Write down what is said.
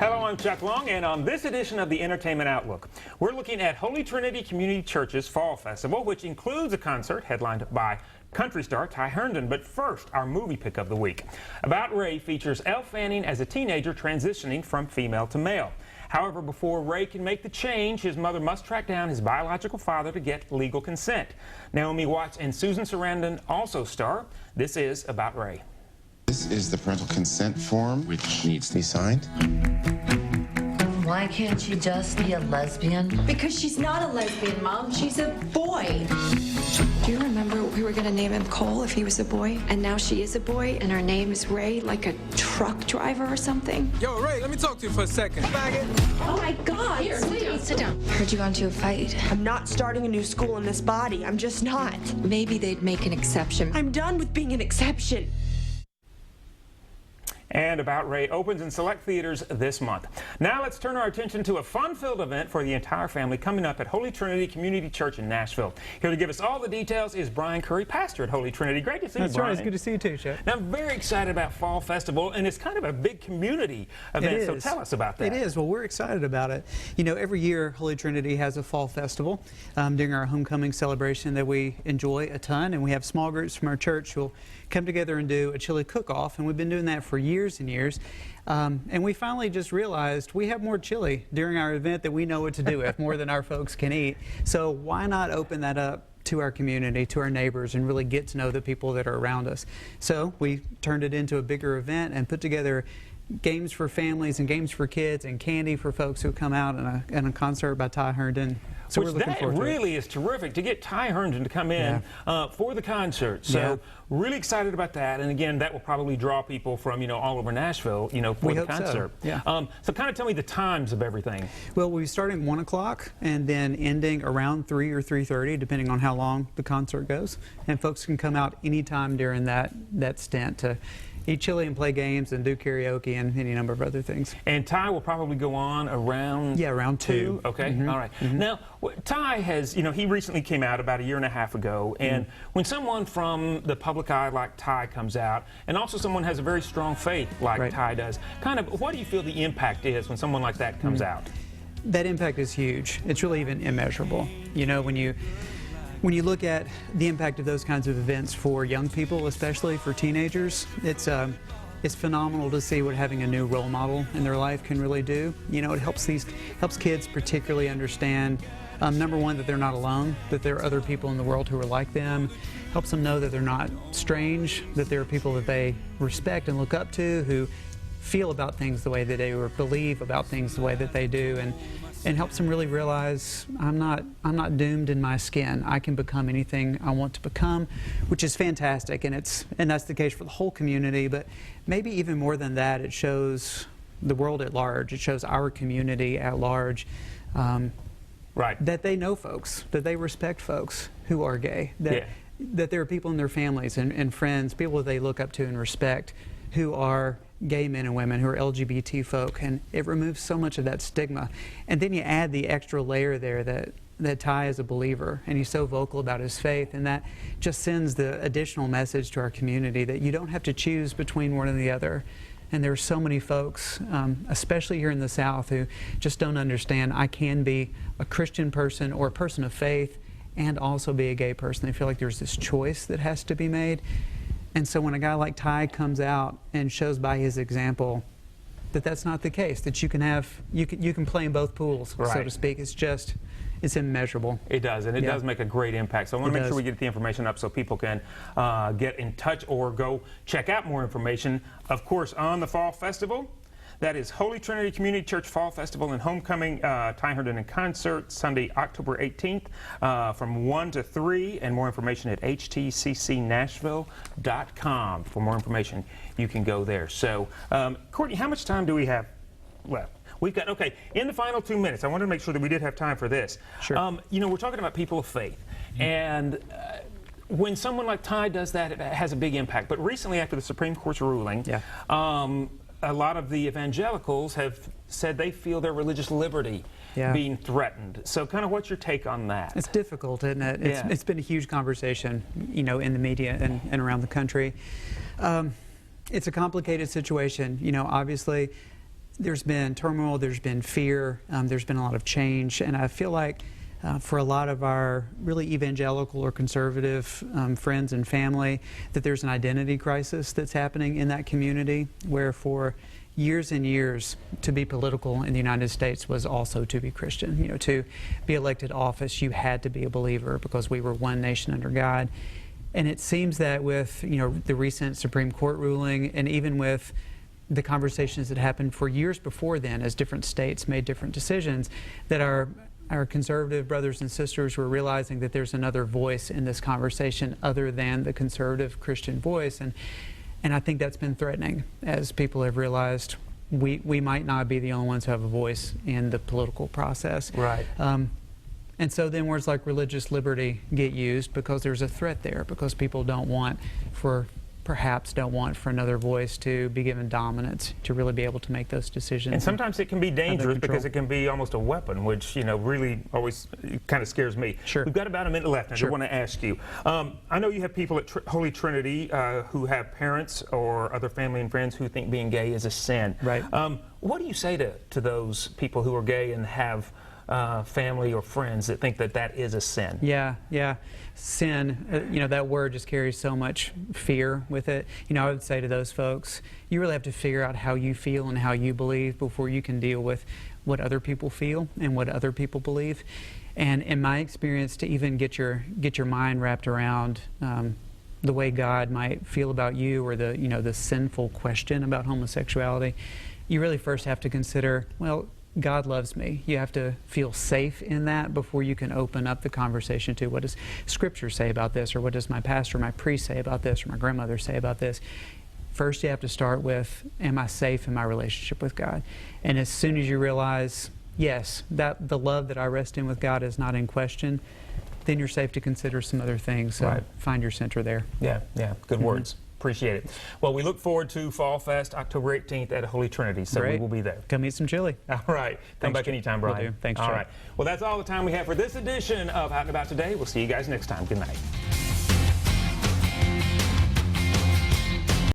Hello, I'm Chuck Long, and on this edition of the Entertainment Outlook, we're looking at Holy Trinity Community Church's Fall Festival, which includes a concert headlined by country star Ty Herndon. But first, our movie pick of the week. About Ray features Elle Fanning as a teenager transitioning from female to male. However, before Ray can make the change, his mother must track down his biological father to get legal consent. Naomi Watts and Susan Sarandon also star. This is About Ray. This is the parental consent form, which needs to be signed. Why can't she just be a lesbian? Because she's not a lesbian, Mom. She's a boy. Do you remember we were going to name him Cole if he was a boy? And now she is a boy, and her name is Ray, like a truck driver or something? Yo, Ray, let me talk to you for a second. Oh, my God. Here, sit down. Heard you got into a fight. I'm not starting a new school in this body. I'm just not. Maybe they'd make an exception. I'm done with being an exception. And About Ray opens in select theaters this month. Now let's turn our attention to a fun-filled event for the entire family coming up at Holy Trinity Community Church in Nashville. Here to give us all the details is Brian Curry, pastor at Holy Trinity. Great to see you, Brian. That's right. It's good to see you too, Chuck. Now, I'm very excited about Fall Festival, and it's kind of a big community event, so tell us about that. It is. Well, we're excited about it. You know, every year Holy Trinity has a Fall Festival during our homecoming celebration that we enjoy a ton, and we have small groups from our church who will come together and do a chili cook-off, and we've been doing that for years and years. And we finally just realized we have more chili during our event that we know what to do with, more than our folks can eat. So why not open that up to our community, to our neighbors, and really get to know the people that are around us? So we turned it into a bigger event and put together games for families and games for kids and candy for folks who come out in a concert by Ty Herndon. So we're looking forward to it. Really is terrific to get Ty Herndon to come in for the concert. So really excited about that. And again, that will probably draw people from, all over Nashville, for the concert. So. Yeah. So kind of tell me the times of everything. Well, we'll be starting at 1 o'clock and then ending around 3 or 3:30, depending on how long the concert goes. And folks can come out anytime during that stint to eat chili and play games and do karaoke and any number of other things. And Ty will probably go on around... Yeah, around 2. Okay, all right. Now, Ty has, he recently came out about a year and a half ago, and when someone from the public eye like Ty comes out, and also someone has a very strong faith like Ty does, kind of what do you feel the impact is when someone like that comes out? That impact is huge. It's really even immeasurable. When you look at the impact of those kinds of events for young people, especially for teenagers, it's phenomenal to see what having a new role model in their life can really do. It helps kids particularly understand, number one, that they're not alone, that there are other people in the world who are like them. Helps them know that they're not strange, that there are people that they respect and look up to who feel about things the way that they do or believe about things the way that they do, and helps them really realize I'm not doomed in my skin. I can become anything I want to become, which is fantastic, and that's the case for the whole community. But maybe even more than that, it shows the world at large. It shows our community at large that they know folks, that they respect folks who are gay, that there are people in their families and friends, people that they look up to and respect, who are gay men and women, who are LGBT folk, and it removes so much of that stigma. And then you add the extra layer there that Ty is a believer, and he's so vocal about his faith, and that just sends the additional message to our community that you don't have to choose between one or the other. And there are so many folks, especially here in the South, who just don't understand I can be a Christian person or a person of faith and also be a gay person. They feel like there's this choice that has to be made. And so when a guy like Ty comes out and shows by his example that that's not the case, that you can play in both pools, so to speak, it's immeasurable. It does, and it does make a great impact. So I want to make sure we get the information up so people can get in touch or go check out more information, of course, on the Fall Festival. That is Holy Trinity Community Church Fall Festival and Homecoming Ty Herndon in Concert, Sunday, October 18th from 1 to 3. And more information at htccnashville.com. For more information, you can go there. So, Courtney, how much time do we have left? We've got, in the final 2 minutes, I wanted to make sure that we did have time for this. Sure. We're talking about people of faith. And when someone like Ty does that, it has a big impact. But recently, after the Supreme Court's ruling, a lot of the evangelicals have said they feel their religious liberty being threatened. So kind of what's your take on that? It's difficult, isn't it? It's been a huge conversation, in the media and around the country. It's a complicated situation. Obviously, there's been turmoil, there's been fear, there's been a lot of change, and I feel like for a lot of our really evangelical or conservative friends and family, that there's an identity crisis that's happening in that community, where for years and years, to be political in the United States was also to be Christian. You know, to be elected office, you had to be a believer because we were one nation under God. And it seems that with, you know, the recent Supreme Court ruling, and even with the conversations that happened for years before then, as different states made different decisions, that our conservative brothers and sisters were realizing that there's another voice in this conversation other than the conservative Christian voice. And I think that's been threatening, as people have realized we might not be the only ones who have a voice in the political process. Right. And so then words like religious liberty get used because there's a threat there, because people perhaps don't want for another voice to be given dominance, to really be able to make those decisions. And sometimes it can be dangerous because it can be almost a weapon, which, you know, really always kind of scares me. Sure. We've got about a minute left. I do want to ask you. I know you have people at Holy Trinity who have parents or other family and friends who think being gay is a sin. Right. What do you say to those people who are gay and have family or friends that think that that is a sin? Yeah. Sin, you know, that word just carries so much fear with it. You know, I would say to those folks, you really have to figure out how you feel and how you believe before you can deal with what other people feel and what other people believe. And in my experience, to even get your mind wrapped around the way God might feel about you, or the sinful question about homosexuality, you really first have to consider, well, God loves me. You have to feel safe in that before you can open up the conversation to what does Scripture say about this, or what does my pastor, my priest say about this, or my grandmother say about this. First, you have to start with, am I safe in my relationship with God? And as soon as you realize, yes, that the love that I rest in with God is not in question, then you're safe to consider some other things. So Right. Find your center there. Yeah, good words. Appreciate it. Well, we look forward to Fall Fest, October 18th at Holy Trinity, so Great. we will be there. Come eat some chili. All right. Come Thanks, back anytime, Will Brian. do. Thanks, All Chuck. right. Well, that's all the time we have for this edition of Out and About Today. We'll see you guys next time. Good night.